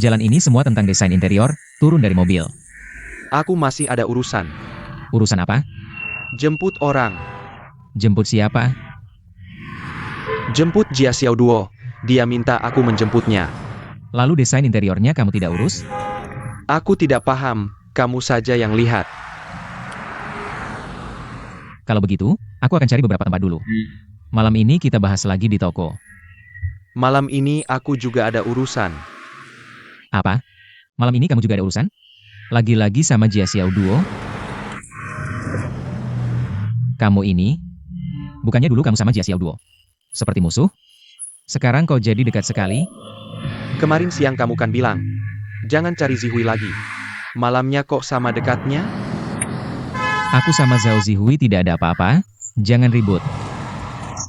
jalan ini semua tentang desain interior, turun dari mobil. Aku masih ada urusan. Urusan apa? Jemput orang. Jemput siapa? Jemput Jia Xiao Duo. Dia minta aku menjemputnya. Lalu desain interiornya kamu tidak urus? Aku tidak paham, kamu saja yang lihat. Kalau begitu, aku akan cari beberapa tempat dulu. Malam ini kita bahas lagi di toko. Malam ini aku juga ada urusan. Apa? Malam ini kamu juga ada urusan? Lagi-lagi sama Jia Xiao Duo? Kamu ini? Bukannya dulu kamu sama Jia Xiao Duo? Seperti musuh? Sekarang kau jadi dekat sekali? Kemarin siang kamu kan bilang, jangan cari Zihui lagi. Malamnya kok sama dekatnya? Aku sama Zhao Zihui tidak ada apa-apa, jangan ribut.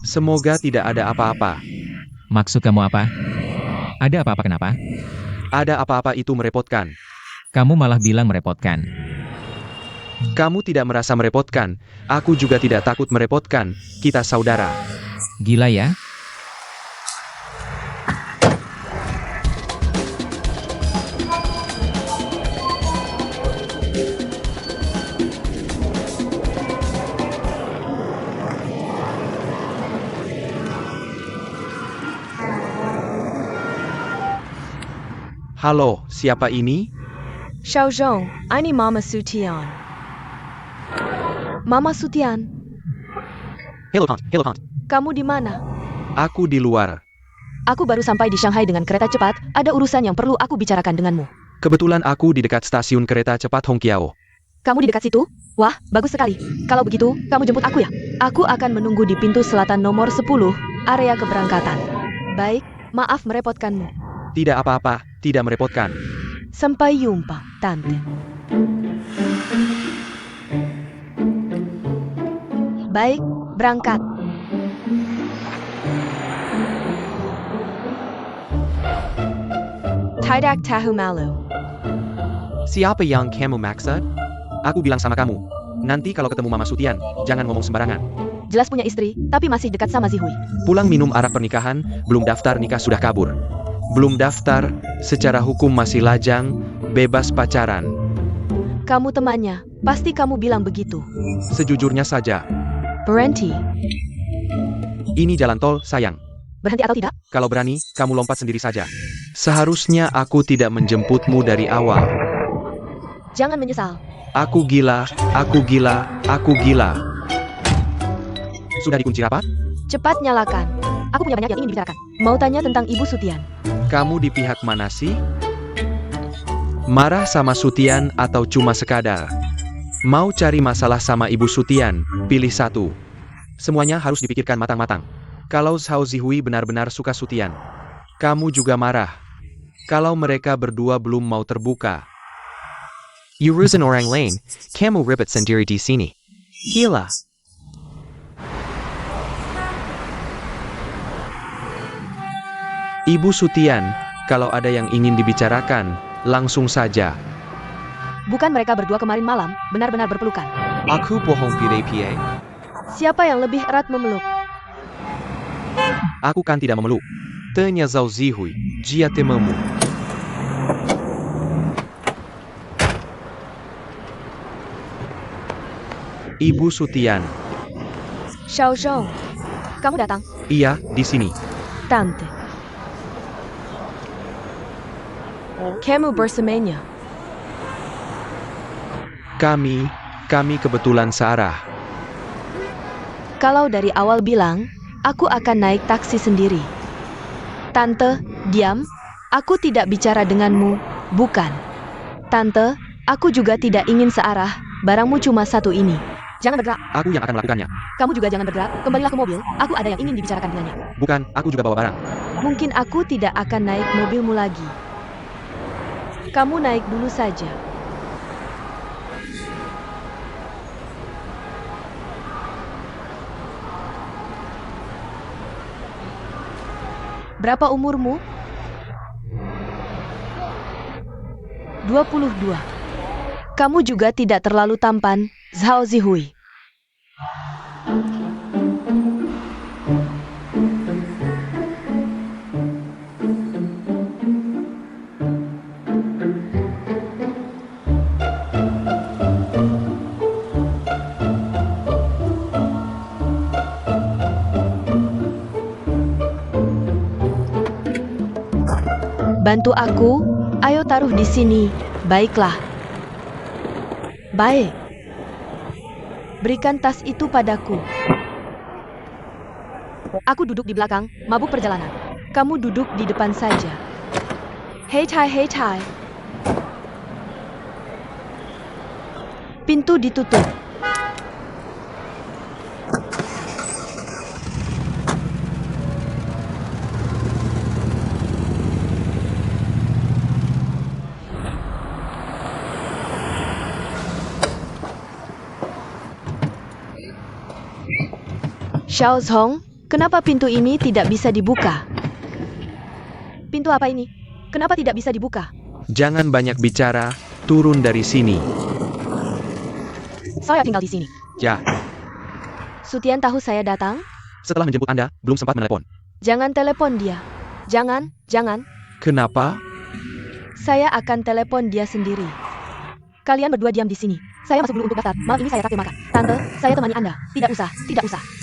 Semoga tidak ada apa-apa. Maksud kamu apa? Ada apa-apa kenapa? Ada apa-apa itu merepotkan. Kamu malah bilang merepotkan. Kamu tidak merasa merepotkan, aku juga tidak takut merepotkan, kita saudara. Gila ya? Halo, siapa ini? Xiao Zhong, ini Mama Sutian. Mama Sutian, Hello Kant. kamu di mana? Aku di luar. Aku baru sampai di Shanghai dengan kereta cepat, ada urusan yang perlu aku bicarakan denganmu. Kebetulan aku di dekat stasiun kereta cepat Hongqiao. Kamu di dekat situ? Wah, bagus sekali. Kalau begitu, kamu jemput aku ya? Aku akan menunggu di pintu selatan nomor 10, area keberangkatan. Baik, maaf merepotkanmu. Tidak apa-apa, tidak merepotkan. Sampai jumpa, Tante. Baik, berangkat. Tidak tahu malu. Siapa yang kamu maksud? Aku bilang sama kamu, nanti kalau ketemu Mama Sutian, jangan ngomong sembarangan. Jelas punya istri, tapi masih dekat sama Zihui. Pulang minum arak pernikahan, belum daftar nikah sudah kabur. Belum daftar, secara hukum masih lajang, bebas pacaran. Kamu temannya, pasti kamu bilang begitu. Sejujurnya saja, Berhenti. ini jalan tol, sayang. Berhenti atau tidak? Kalau berani, kamu lompat sendiri saja. Seharusnya aku tidak menjemputmu dari awal. Jangan menyesal. Aku gila, aku gila, aku gila. Sudah dikunci rapat? Cepat nyalakan. Aku punya banyak yang ingin dibicarakan. Mau tanya tentang Ibu Sutian. Kamu di pihak mana sih? Marah sama Sutian atau cuma sekadar? Mau cari masalah sama Ibu Sutian, pilih satu. Semuanya harus dipikirkan matang-matang. Kalau Zhao Zihui benar-benar suka Sutian, kamu juga marah. Kalau mereka berdua belum mau terbuka. Urusan orang lain, kamu ribet sendiri di sini. Gila. Ibu Sutian, kalau ada yang ingin dibicarakan, langsung saja. Bukan mereka berdua kemarin malam, benar-benar berpelukan. Aku bohong pie. Siapa yang lebih erat memeluk? Aku kan tidak memeluk. Tanya Zhao Zihui, jia tememu. Ibu Sutian, Xiao Zhong, kamu datang. iya, di sini. Tante. Kamu bersamanya. Kami kebetulan searah. Kalau dari awal bilang, aku akan naik taksi sendiri. Tante, diam. Aku tidak bicara denganmu, bukan. Tante, aku juga tidak ingin searah, barangmu cuma satu ini. Jangan bergerak. Aku yang akan melakukannya. Kamu juga jangan bergerak, kembalilah ke mobil, aku ada yang ingin dibicarakan dengannya. Bukan, aku juga bawa barang. Mungkin aku tidak akan naik mobilmu lagi. Kamu naik dulu saja. Berapa umurmu? 22. Kamu juga tidak terlalu tampan, Zhao Zihui. Bantu aku, ayo taruh di sini. Baiklah. Baik. Berikan tas itu padaku. Aku duduk di belakang, mabuk perjalanan. Kamu duduk di depan saja. Hei Chai, hei Chai. Pintu ditutup. Xiao Zhong, kenapa pintu ini tidak bisa dibuka? Pintu apa ini? Kenapa tidak bisa dibuka? Jangan banyak bicara, turun dari sini. Saya tinggal di sini. Ya, Sutian tahu saya datang? setelah menjemput Anda, belum sempat menelepon. Jangan telepon dia. Jangan. Kenapa? Saya akan telepon dia sendiri. Kalian berdua diam di sini. Saya masuk dulu untuk daftar. Malam ini saya traktir makan. Tante, saya temani Anda. Tidak usah.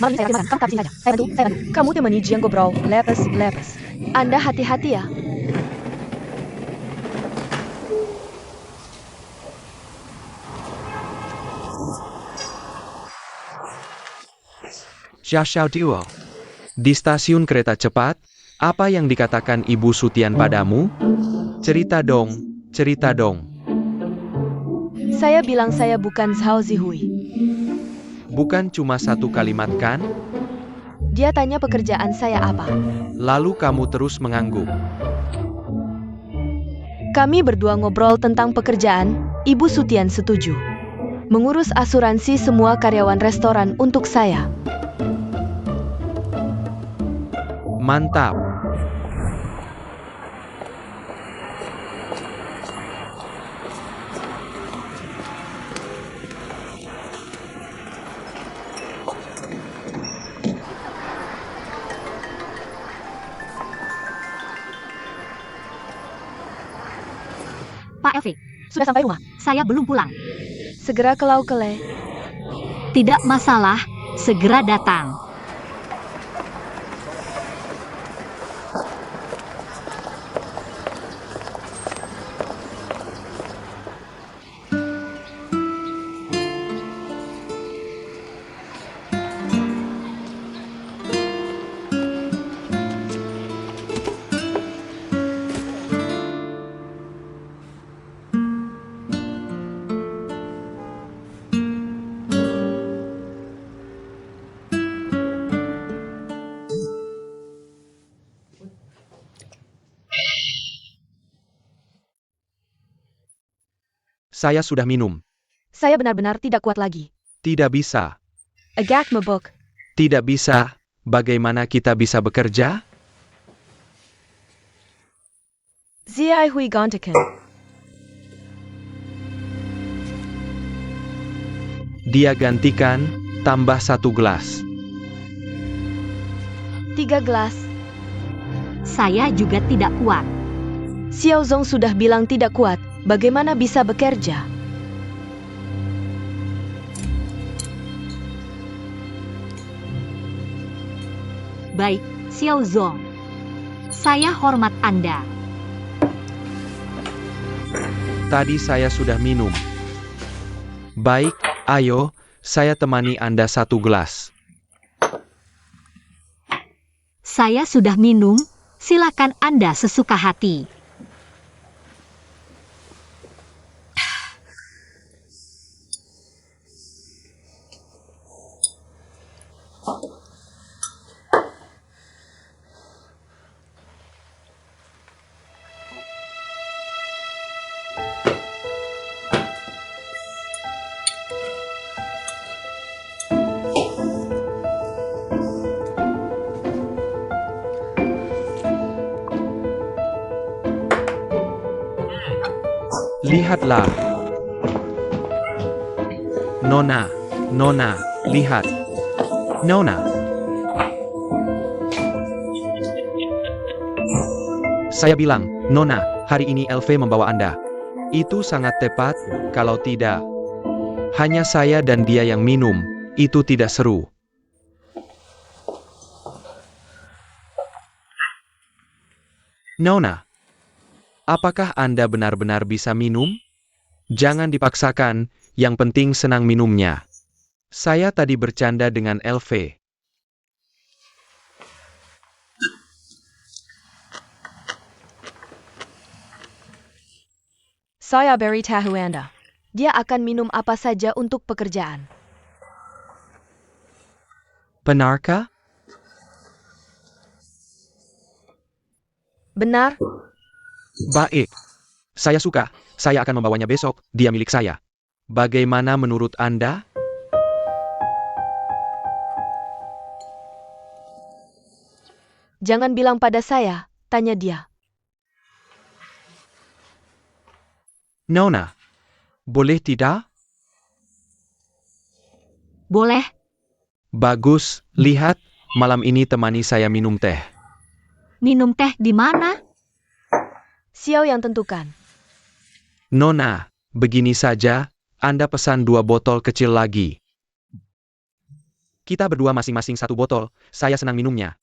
Malam ini saya traktir makan. Kamu tetap di sini saja. Saya bantu. Kamu temani Jiang Gobrol. Lepes. Anda hati-hati ya. Xiao Duo. Di stasiun kereta cepat, apa yang dikatakan Ibu Sutian padamu? Cerita dong. Saya bilang saya bukan Zhao Zihui. Bukan cuma satu kalimat kan? Dia tanya pekerjaan saya apa. Lalu kamu terus mengangguk. Kami berdua ngobrol tentang pekerjaan. Ibu Sutian setuju. Mengurus asuransi semua karyawan restoran untuk saya. Mantap. Pak Elvi, Sudah sampai rumah. saya belum pulang. Segera ke Laukele. Tidak masalah, segera datang. Saya sudah minum. Saya benar-benar tidak kuat lagi. Tidak bisa. Agak mabuk. Tidak bisa. Bagaimana kita bisa bekerja? Ziai Hui Gontakan. Dia gantikan, tambah 1 gelas. 3 gelas. Saya juga tidak kuat. Xiao Zong sudah bilang tidak kuat. Bagaimana bisa bekerja? Baik, Xiao Zong. Saya hormat Anda. Tadi saya sudah minum. Baik, ayo, saya temani Anda 1 gelas. Saya sudah minum, silakan Anda sesuka hati. Lihatlah. Nona, lihat. Nona. Saya bilang, Nona, hari ini LV membawa Anda. Itu sangat tepat, kalau tidak. Hanya saya dan dia yang minum, itu tidak seru. Nona. Apakah Anda benar-benar bisa minum? Jangan dipaksakan, yang penting senang minumnya. Saya tadi bercanda dengan Elve. Saya beritahu Anda. Dia akan minum apa saja untuk pekerjaan. Benarkah? Benar? Baik. Saya suka. Saya akan membawanya besok. Dia milik saya. Bagaimana menurut Anda? Jangan bilang pada saya, tanya dia. Nona, boleh tidak? Boleh, Bagus, lihat, malam ini temani saya minum teh. minum teh di mana? Xiao yang tentukan. Nona, begini saja, Anda pesan 2 botol kecil lagi. Kita berdua masing-masing 1 botol, saya senang minumnya.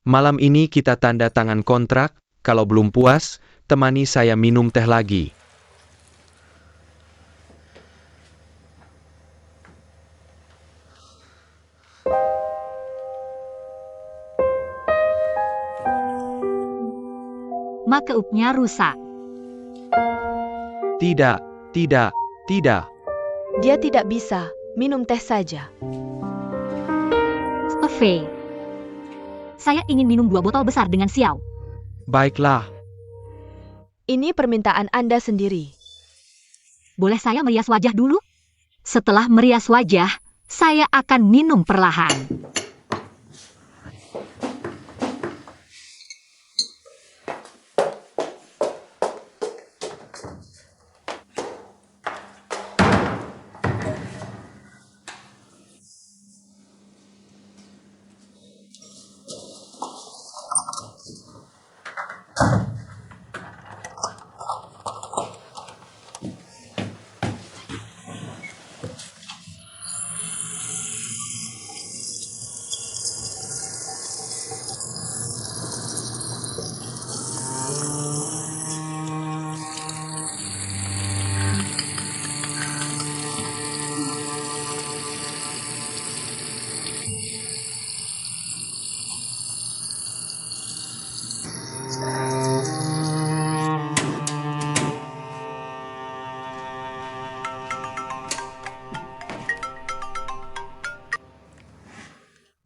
Malam ini kita tanda tangan kontrak, kalau belum puas, temani saya minum teh lagi. Makeupnya rusak. Tidak, tidak, tidak. Dia tidak bisa, minum teh saja. Eve. Saya ingin minum 2 botol besar dengan Xiao. Baiklah, Ini permintaan Anda sendiri. Boleh saya merias wajah dulu? Setelah merias wajah, saya akan minum perlahan.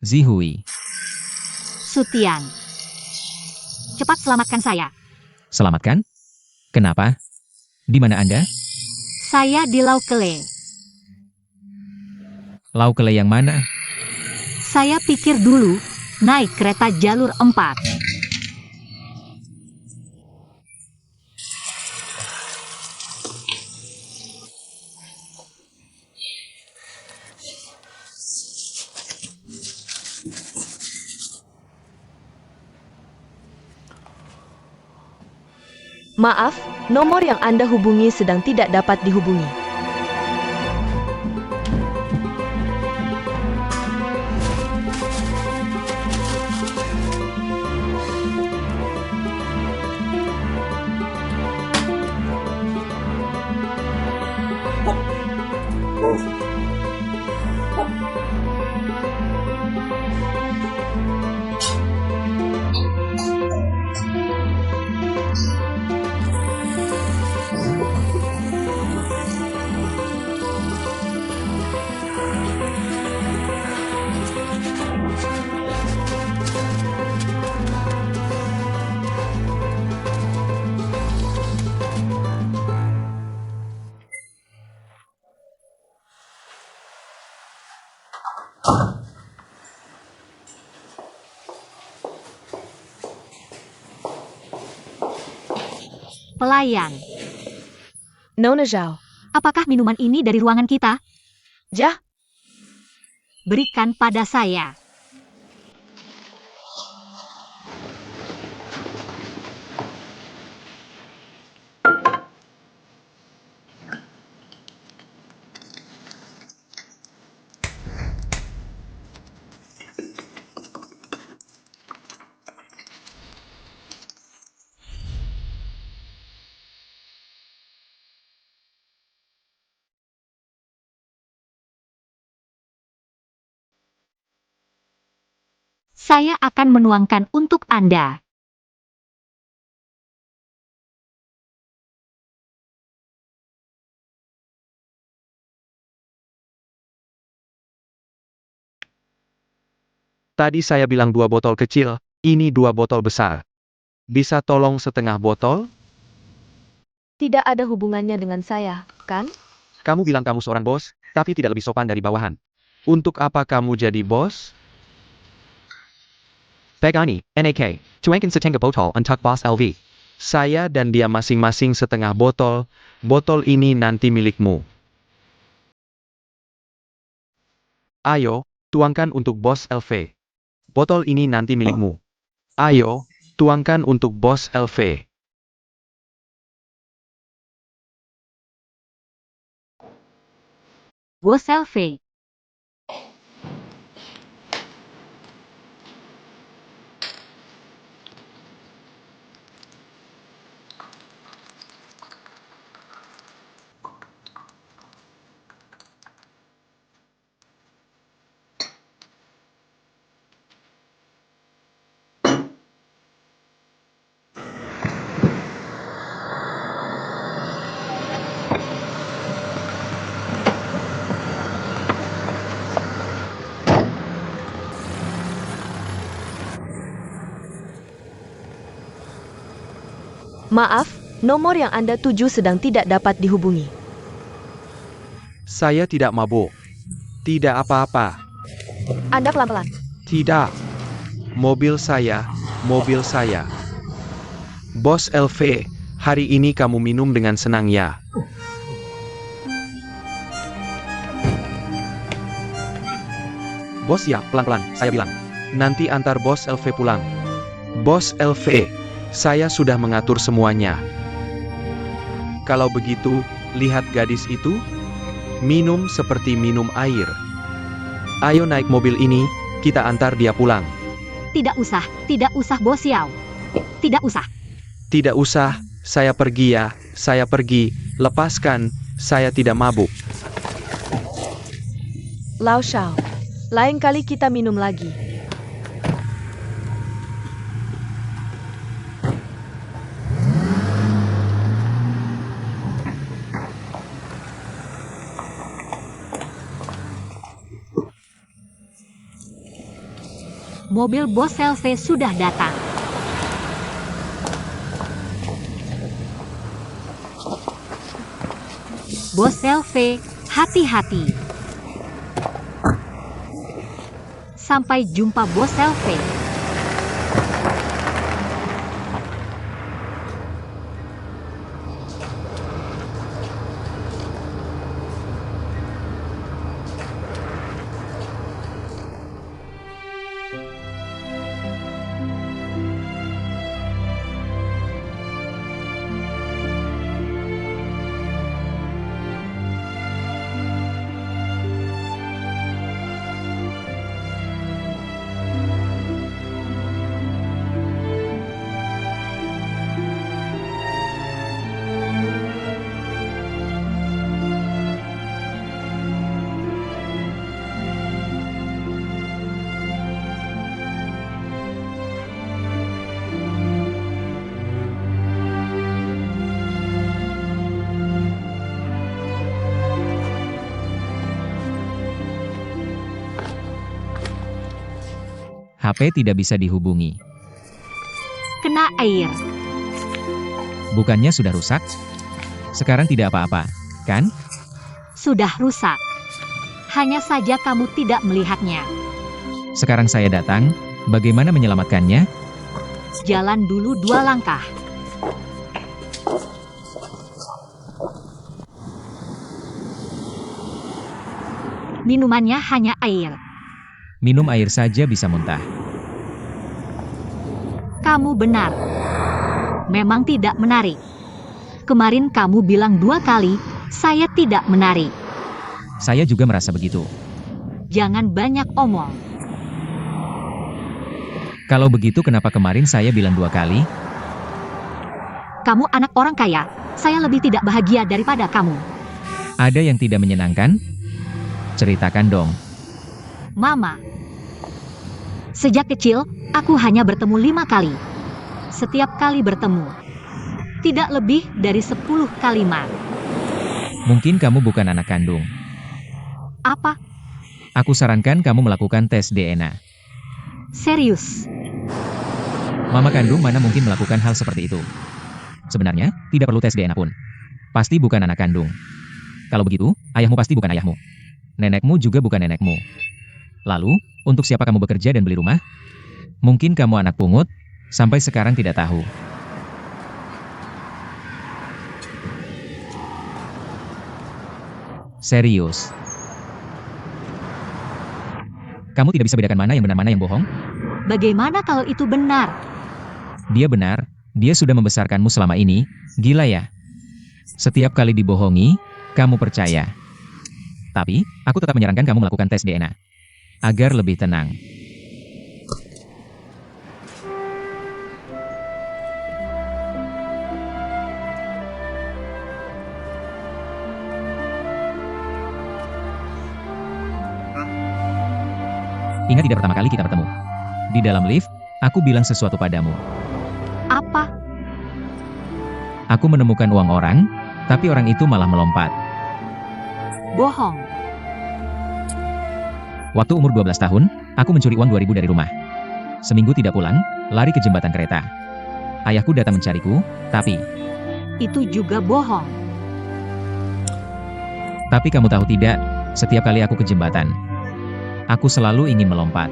Zihui. Sutian. Cepat selamatkan saya. Selamatkan? Kenapa? Di mana Anda? Saya di Laukele. Laukele yang mana? Saya pikir dulu, naik kereta jalur 4. Maaf, nomor yang Anda hubungi sedang tidak dapat dihubungi. Pelayan. Nona Zhao. Apakah minuman ini dari ruangan kita? Jah, Berikan pada saya. Saya akan menuangkan untuk Anda. Tadi saya bilang 2 botol kecil, ini 2 botol besar. Bisa tolong setengah botol? Tidak ada hubungannya dengan saya, kan? Kamu bilang kamu seorang bos, tapi tidak lebih sopan dari bawahan. Untuk apa kamu jadi bos? Pegani, NAK, cuangkin setengah botol untuk bos LV. Saya dan dia masing-masing setengah botol, botol ini nanti milikmu. Ayo, tuangkan untuk bos LV. Botol ini nanti milikmu. Ayo, tuangkan untuk bos LV. Bos LV. Maaf, nomor yang Anda tuju sedang tidak dapat dihubungi. Saya tidak mabuk. Tidak apa-apa. Anda pelan-pelan. Tidak. Mobil saya, mobil saya. Bos LV, hari ini kamu minum dengan senang ya. Bos ya, pelan-pelan, saya bilang. Nanti antar bos LV pulang. Bos LV, saya sudah mengatur semuanya. Kalau begitu, lihat gadis itu. Minum seperti minum air. Ayo naik mobil ini, kita antar dia pulang. Tidak usah Bos Xiao. Tidak usah. Tidak usah, saya pergi ya, saya pergi. Lepaskan, saya tidak mabuk. Lao Shao, lain kali kita minum lagi. Mobil Bos LV sudah datang. Bos LV, hati-hati. Sampai jumpa Bos LV. HP tidak bisa dihubungi. Kena air. Bukannya sudah rusak? Sekarang tidak apa-apa, kan? Sudah rusak. Hanya saja kamu tidak melihatnya. Sekarang saya datang, bagaimana menyelamatkannya? Jalan dulu 2 langkah. Minumannya hanya air. Minum air saja bisa muntah. Kamu benar. Memang tidak menarik. Kemarin kamu bilang 2 kali, saya tidak menarik. Saya juga merasa begitu. Jangan banyak omong. Kalau begitu kenapa kemarin saya bilang 2 kali? Kamu anak orang kaya, saya lebih tidak bahagia daripada kamu. Ada yang tidak menyenangkan? Ceritakan dong. Mama. Sejak kecil, aku hanya bertemu 5 kali. Setiap kali bertemu, tidak lebih dari 10 kalimat. Mungkin kamu bukan anak kandung. Apa? Aku sarankan kamu melakukan tes DNA. Serius? Mama kandung mana mungkin melakukan hal seperti itu? Sebenarnya, tidak perlu tes DNA pun. Pasti bukan anak kandung. Kalau begitu, ayahmu pasti bukan ayahmu. Nenekmu juga bukan nenekmu. Lalu, untuk siapa kamu bekerja dan beli rumah? Mungkin kamu anak pungut, sampai sekarang tidak tahu. Serius. Kamu tidak bisa bedakan mana yang benar mana yang bohong? Bagaimana kalau itu benar? Dia benar, dia sudah membesarkanmu selama ini, gila ya. Setiap kali dibohongi, kamu percaya. Tapi, aku tetap menyarankan kamu melakukan tes DNA. Agar lebih tenang. Ingat tidak pertama kali kita bertemu? Di dalam lift, aku bilang sesuatu padamu. Apa? Aku menemukan uang orang, tapi orang itu malah melompat. Bohong. Waktu umur 12 tahun, aku mencuri uang 2.000 dari rumah. Seminggu tidak pulang, lari ke jembatan kereta. Ayahku datang mencariku, tapi Itu juga bohong. Tapi kamu tahu tidak, setiap kali aku ke jembatan, aku selalu ingin melompat.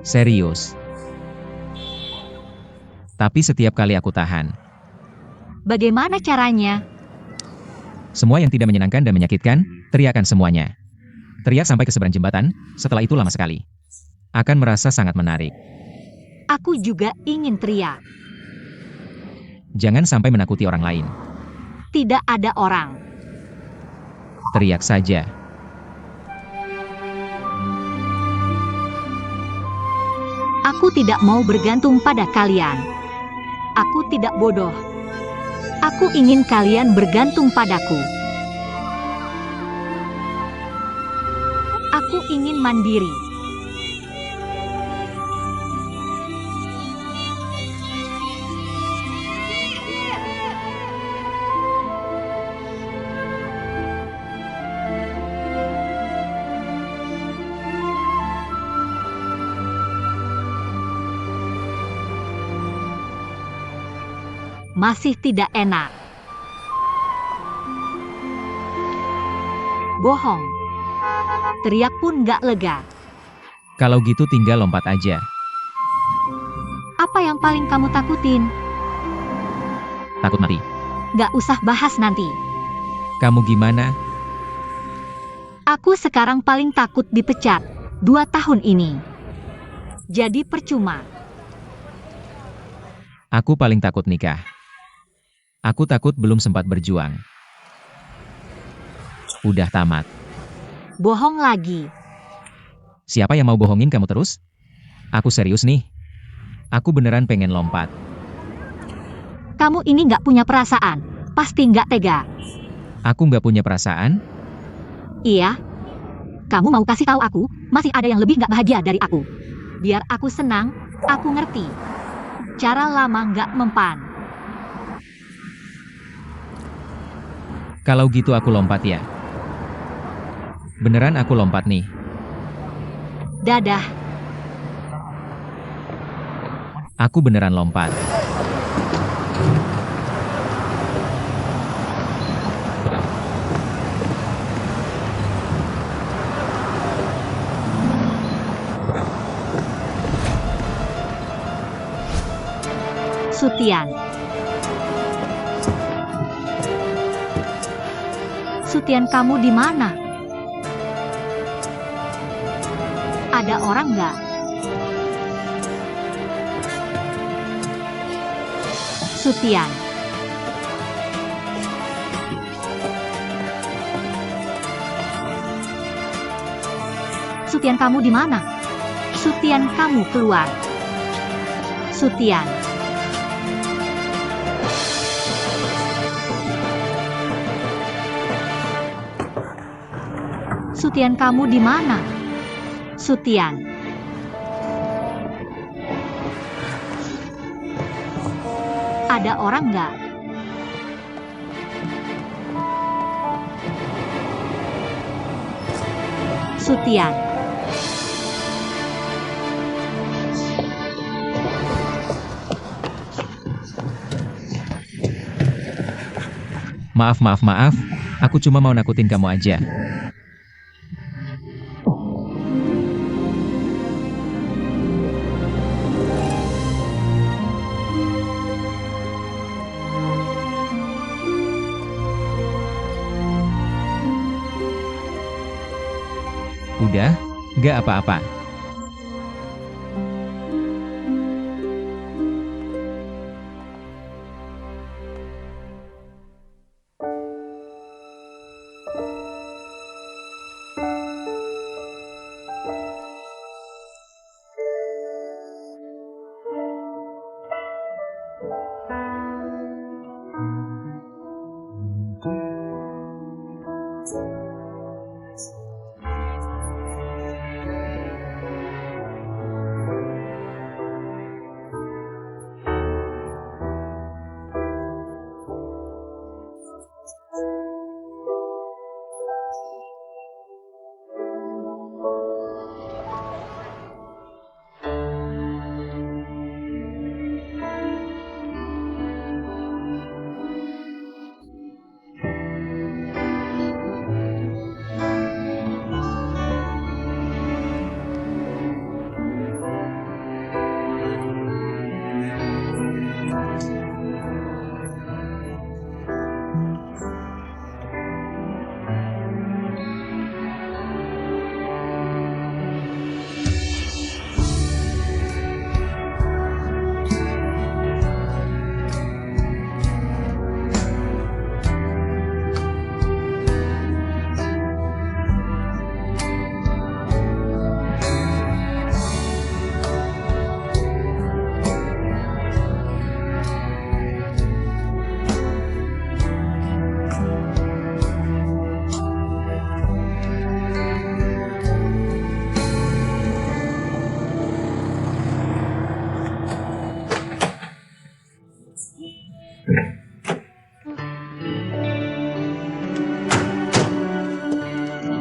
Serius. Tapi setiap kali aku tahan. Bagaimana caranya? Semua yang tidak menyenangkan dan menyakitkan, teriakan semuanya. Teriak sampai ke seberang jembatan, setelah itu lama sekali. Akan merasa sangat menarik. Aku juga ingin teriak. Jangan sampai menakuti orang lain. Tidak ada orang. Teriak saja. Aku tidak mau bergantung pada kalian. Aku tidak bodoh. Aku ingin kalian bergantung padaku. Aku ingin mandiri. Masih tidak enak. Bohong. Teriak pun gak lega. Kalau gitu tinggal lompat aja. Apa yang paling kamu takutin? Takut mati. Gak usah bahas nanti. Kamu gimana? Aku sekarang paling takut dipecat 2 tahun ini. Jadi percuma. Aku paling takut nikah. Aku takut belum sempat berjuang. Udah tamat. Bohong lagi. Siapa yang mau bohongin kamu terus? Aku serius nih. Aku beneran pengen lompat. Kamu ini gak punya perasaan. Pasti gak tega. Aku nggak punya perasaan. Iya. Kamu mau kasih tahu aku, masih ada yang lebih gak bahagia dari aku. Biar aku senang, aku ngerti. Cara lama gak mempan. Kalau gitu aku lompat ya. Beneran aku lompat nih. Dadah. Aku beneran lompat. Sutian. Sutian, kamu di mana? Ada orang nggak? Sutian. Sutian, kamu di mana? Sutian, kamu keluar. Sutian. Sutian, kamu di mana? Sutian. Ada orang nggak? Sutian. Maaf. Aku cuma mau nakutin kamu aja. Udah, gak apa-apa.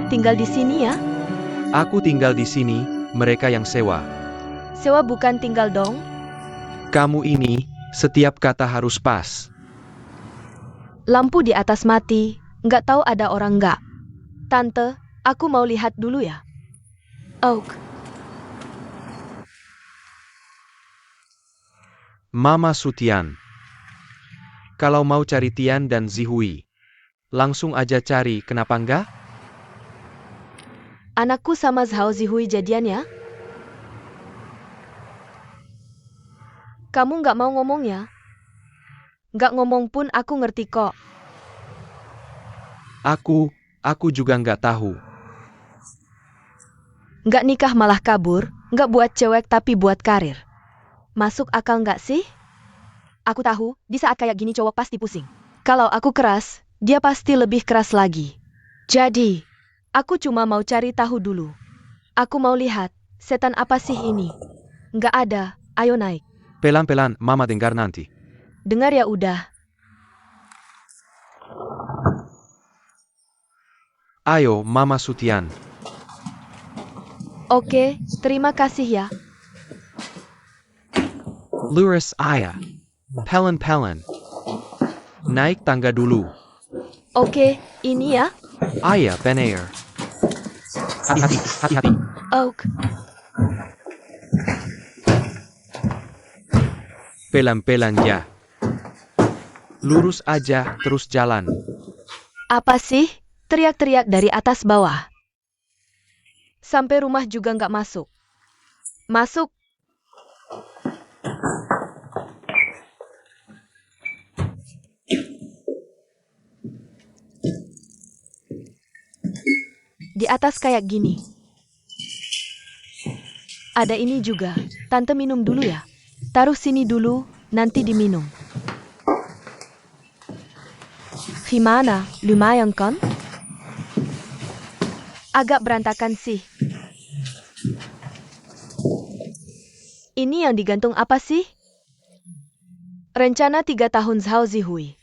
Tinggal di sini ya? Aku tinggal di sini, mereka yang sewa. Sewa bukan tinggal dong. Kamu ini, setiap kata harus pas. Lampu di atas mati, nggak tahu ada orang nggak. Tante, aku mau lihat dulu ya. Oak, Mama Sutian. Kalau mau cari Tian dan Zihui, langsung aja cari, kenapa enggak? anakku sama Zhao Zihui jadian ya? Kamu nggak mau ngomong ya? Nggak ngomong pun aku ngerti kok. Aku juga nggak tahu. Nggak nikah malah kabur, nggak buat cewek tapi buat karir. Masuk akal nggak sih? Aku tahu, di saat kayak gini cowok pasti pusing. Kalau aku keras, dia pasti lebih keras lagi. Jadi, aku cuma mau cari tahu dulu. Aku mau lihat, setan apa sih ini? Nggak ada, ayo naik. Pelan-pelan, Mama dengar nanti. Dengar ya udah. Ayo, Mama Sutian. Oke, terima kasih ya. Lurus ayah. Pelan-pelan. Naik tangga dulu. Oke, ini ya. Ayah, benar. Hati-hati. Oak, Pelan-pelan ya. Lurus aja, terus jalan. apa sih? Teriak-teriak dari atas bawah. Sampai rumah juga nggak masuk. Masuk. Di atas kayak gini. Ada ini juga. Tante minum dulu ya. Taruh sini dulu, nanti diminum. Gimana? Lumayan kan? Agak berantakan sih. Ini yang digantung apa sih? Rencana 3 tahun Zhao Zihui.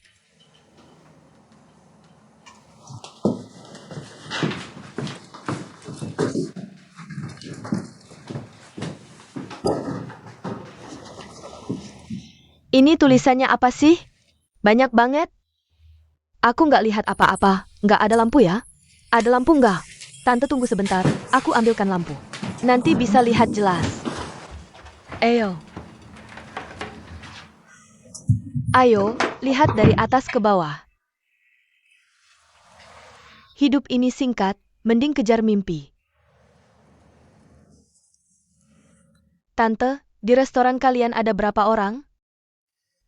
Ini tulisannya apa sih? Banyak banget. Aku nggak lihat apa-apa. Nggak ada lampu ya? Ada lampu nggak? Tante tunggu sebentar. Aku ambilkan lampu. Nanti bisa lihat jelas. Ayo. Ayo, lihat dari atas ke bawah. Hidup ini singkat, mending kejar mimpi. Tante, di restoran kalian ada berapa orang?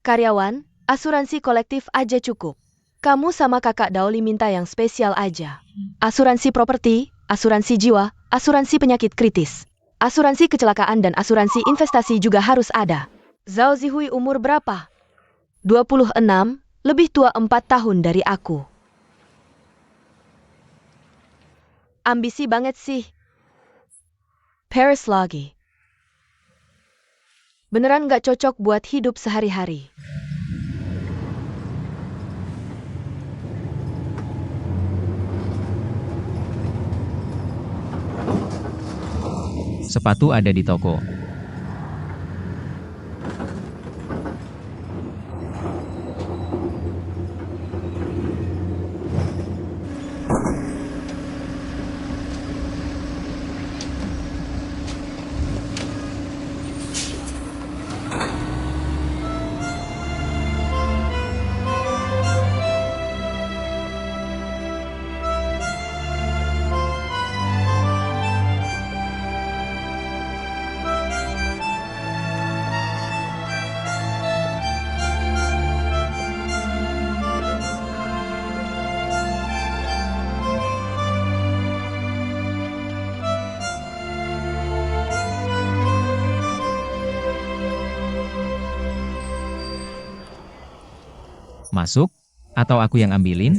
Karyawan, asuransi kolektif aja cukup. Kamu sama kakak Daoli minta yang spesial aja. Asuransi properti, asuransi jiwa, asuransi penyakit kritis. Asuransi kecelakaan dan asuransi investasi juga harus ada. Zhao Zihui umur berapa? 26, lebih tua 4 tahun dari aku. Ambisi banget sih. Paris lagi. Beneran gak cocok buat hidup sehari-hari. Sepatu ada di toko. Masuk? Atau aku yang ambilin?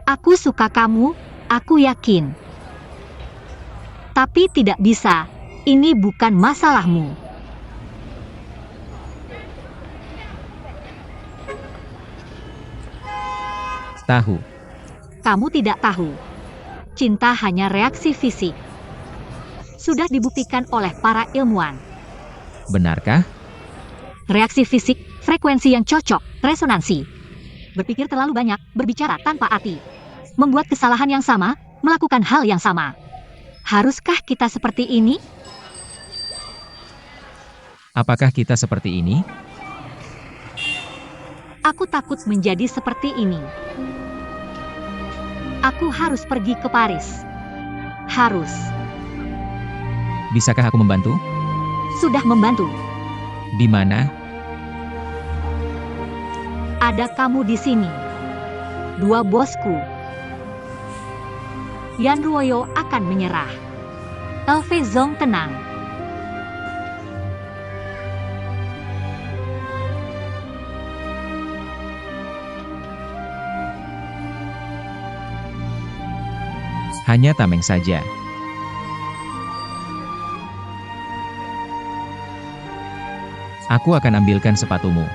Aku suka kamu, aku yakin. Tapi tidak bisa. Ini bukan masalahmu. Tahu. Kamu tidak tahu. Cinta hanya reaksi fisik. Sudah dibuktikan oleh para ilmuwan. Benarkah? Reaksi fisik, frekuensi yang cocok, resonansi. Berpikir terlalu banyak, berbicara tanpa arti. Membuat kesalahan yang sama, melakukan hal yang sama. Haruskah kita seperti ini? Apakah kita seperti ini? Aku takut menjadi seperti ini. Aku harus pergi ke Paris. Harus. Bisakah aku membantu? Sudah membantu. Di mana? Ada kamu di sini. Dua bosku. Yan Ruoyo akan menyerah. Elve Zong tenang. Hanya tameng saja. Aku akan ambilkan sepatumu.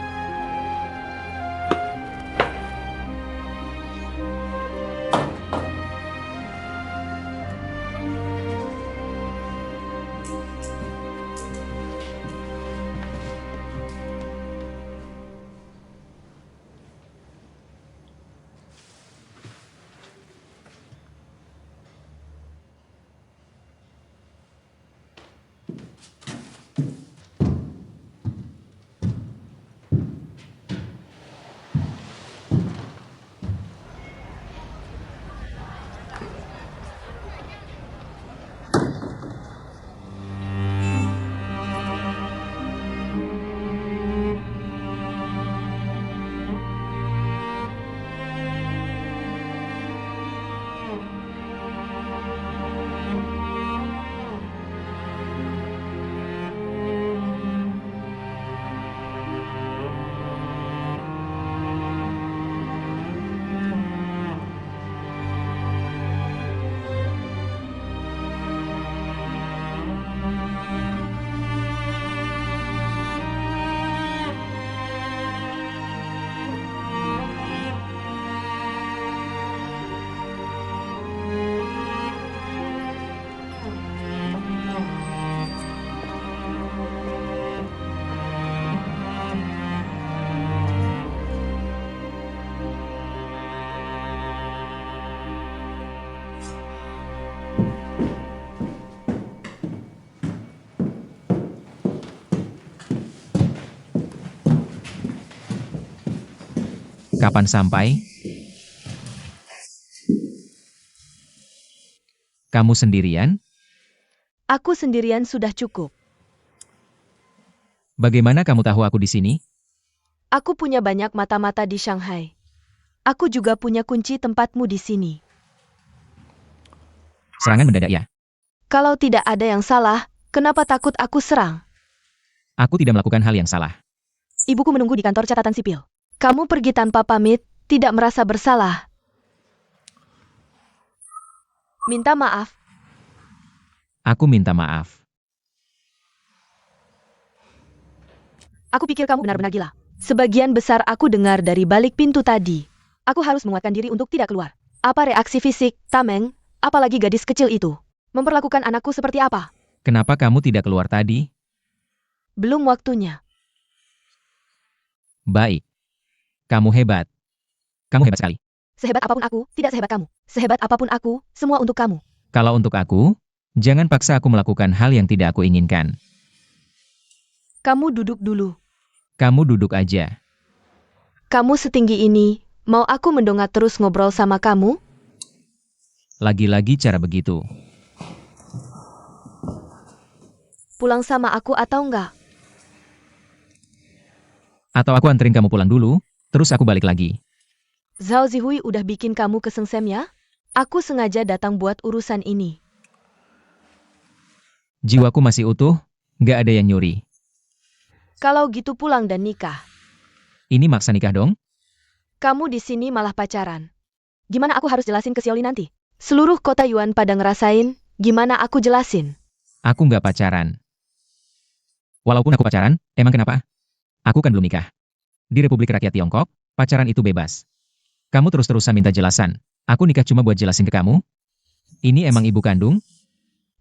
Kapan sampai? Kamu sendirian? Aku sendirian sudah cukup. Bagaimana kamu tahu aku di sini? Aku punya banyak mata-mata di Shanghai. Aku juga punya kunci tempatmu di sini. Serangan mendadak ya? Kalau tidak ada yang salah, kenapa takut aku serang? Aku tidak melakukan hal yang salah. Ibuku menunggu di kantor catatan sipil. Kamu pergi tanpa pamit, tidak merasa bersalah. Minta maaf. Aku minta maaf. Aku pikir kamu benar-benar gila. Sebagian besar aku dengar dari balik pintu tadi. Aku harus menguatkan diri untuk tidak keluar. Apa reaksi fisik, Tameng, apalagi gadis kecil itu? Memperlakukan anakku seperti apa? Kenapa kamu tidak keluar tadi? Belum waktunya. Baik. Kamu hebat. Kamu hebat sekali. Sehebat apapun aku, tidak sehebat kamu. Sehebat apapun aku, semua untuk kamu. Kalau untuk aku, jangan paksa aku melakukan hal yang tidak aku inginkan. Kamu duduk dulu. Kamu duduk aja. Kamu setinggi ini, mau aku mendongak terus ngobrol sama kamu? Lagi-lagi cara begitu. Pulang sama aku atau enggak? Atau aku anterin kamu pulang dulu, terus aku balik lagi. Zhao Zihui udah bikin kamu kesengsem ya? Aku sengaja datang buat urusan ini. Jiwaku masih utuh, gak ada yang nyuri. Kalau gitu pulang dan nikah. Ini maksa nikah dong? Kamu di sini malah pacaran. Gimana aku harus jelasin ke Xiaoli nanti? Seluruh kota Yuan pada ngerasain, gimana aku jelasin? Aku gak pacaran. Walaupun aku pacaran, emang kenapa? Aku kan belum nikah. Di Republik Rakyat Tiongkok, pacaran itu bebas. Kamu terus-terusan minta jelasan. Aku nikah cuma buat jelasin ke kamu? Ini emang ibu kandung?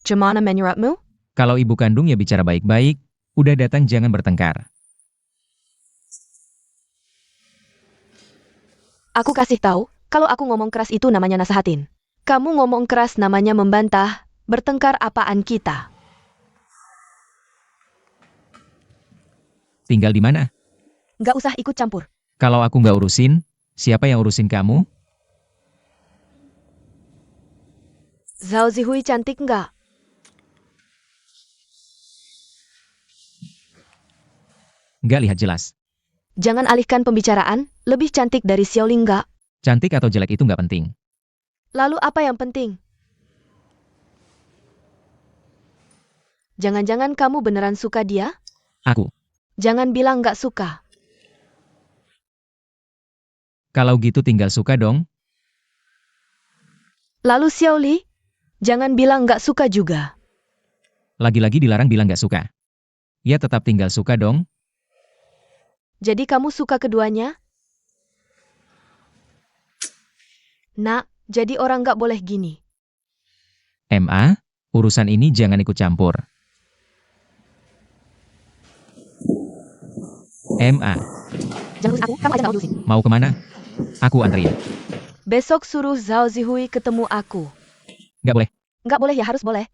Gimana menurutmu? Kalau ibu kandung ya bicara baik-baik, udah datang jangan bertengkar. Aku kasih tahu, kalau aku ngomong keras itu namanya nasehatin. Kamu ngomong keras namanya membantah, bertengkar apaan kita? Tinggal di mana? Nggak usah ikut campur. Kalau aku nggak urusin, siapa yang urusin kamu? Zhao Zihui cantik nggak? Nggak lihat jelas. Jangan alihkan pembicaraan, lebih cantik dari Xiaoli nggak? Cantik atau jelek itu nggak penting. Lalu apa yang penting? Jangan-jangan kamu beneran suka dia? Aku. Jangan bilang nggak suka. Kalau gitu tinggal suka dong. Lalu Xiaoli? Jangan bilang nggak suka juga. Lagi-lagi dilarang bilang nggak suka. Ya tetap tinggal suka dong. Jadi kamu suka keduanya? Nak, jadi orang nggak boleh gini. MA, urusan ini jangan ikut campur. MA, Jangan urus aku, kamu aja nggak urusin. mau kemana? Aku anterin. Besok suruh Zhao Zihui ketemu aku. Nggak boleh. Nggak boleh ya harus boleh.